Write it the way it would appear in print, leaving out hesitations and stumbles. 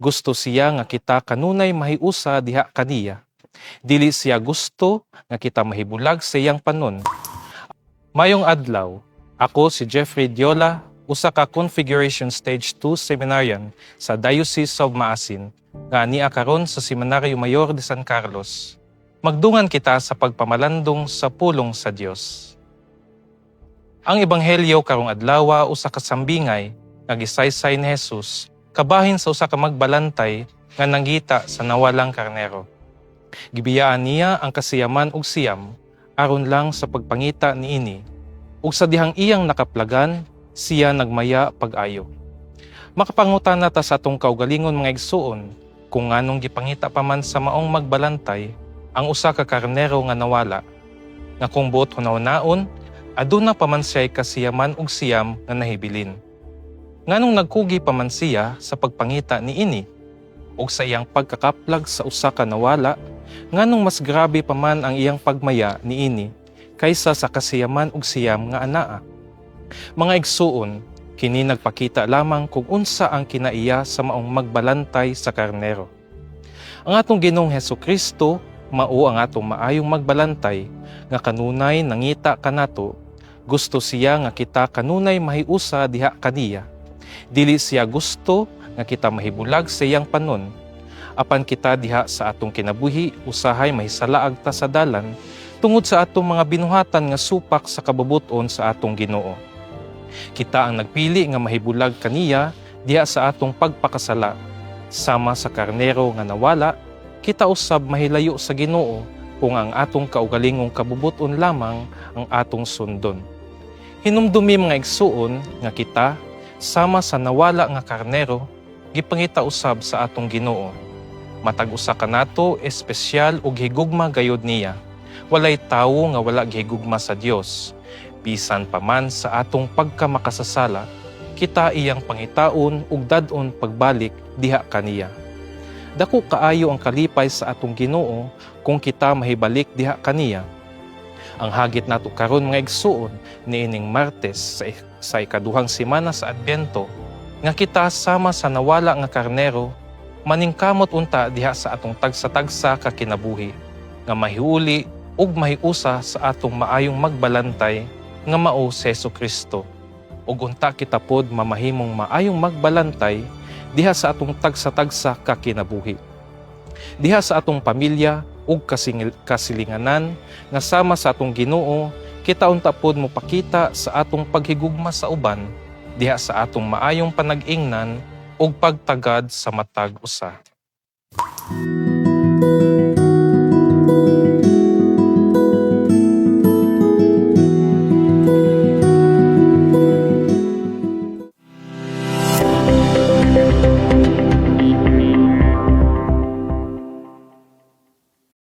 Gusto siya nga kita kanunay mahiusa diha kaniya. Dili siya gusto nga kita mahibulag sa iyang panon. Mayong adlaw, ako si Jeffrey Diola, usa ka Configuration Stage 2 Seminarian sa Diocese of Maasin, nga ania karon sa Seminaryo Mayor de San Carlos. Magdungan kita sa pagpamalandong sa pulong sa Dios. Ang ebanghelyo karong adlaw usa ka sambingay nga gisaysay ni Jesus kabahin sa usa ka magbalantay nga nanggita sa nawalang karnero. Gibiyaan niya ang kasiyaman ug siyam aron lang sa pagpangita niini. Ug sa dihang iyang nakaplagan, siya nagmaya pag-ayo. Makapangutana ta sa atong kaugalingon mga igsuon kung nganong gipangita pa man sa maong magbalantay ang usa ka karnero nga nawala, nga kung buot hunaw-naon, aduna pa man siya'y kasiyaman ug siyam nga nahibilin. Nganong nagkugi pa man siya sa pagpangita niini, ug sa iyang pagkakaplag sa usa ka nawala, nganong mas grabe pa man ang iyang pagmaya niini kaysa sa kasiyaman ug siyam nga anaa. Mga igsuon, kini nagpakita lamang kung unsa ang kinaiya sa maong magbalantay sa karnero. Ang atong Ginoong Hesukristo mao ang atong maayong magbalantay nga kanunay nangita kanato. Gusto siya nga kita kanunay mahiusa diha kaniya. Dili siya gusto nga kita mahibulag sa iyang panon. Apan kita diha sa atong kinabuhi usahay mahisalaag ta sa dalan tungod sa atong mga binuhatan nga supak sa kabubuton sa atong Ginoo. Kita ang nagpili nga mahibulag kaniya diha sa atong pagpakasala. Sama sa karnero nga nawala, kita usab mahilayo sa Ginoo kung ang atong kaugalingong kabubuton lamang ang atong sundon. Hinumdumi mga igsuon nga kita sama sa nawala nga karnero, gipangita usab sa atong Ginoo. Matag usa kanato espesyal ug higugma gayud niya. Walay tawo nga wala gihigugma sa Dios. Bisan pa man sa atong pagkamakasasala, kita iyang pangitaon ug dad-on pagbalik diha kaniya. Dako kaayo ang kalipay sa atong Ginoo kung kita mahibalik diha kaniya. Ang hagit nato karon mga igsuon niining Martes sa ikaduhang semana sa Adbento nga kita sama sa nawala nga karnero maningkamot unta diha sa atong tagsa-tagsa ka kinabuhi nga mahiuli ug mahiusa sa atong maayong magbalantay nga mao si Hesukristo. Ug unta kita pod mamahimong maayong magbalantay diha sa atong tagsa-tagsa ka kinabuhi. Diha sa atong pamilya ug kasilinganan nga sama sa atong Ginoo, kita unta pod mopakita sa atong paghigugma sa uban diha sa atong maayong panag-ingnan ug pagtagad sa matag usa.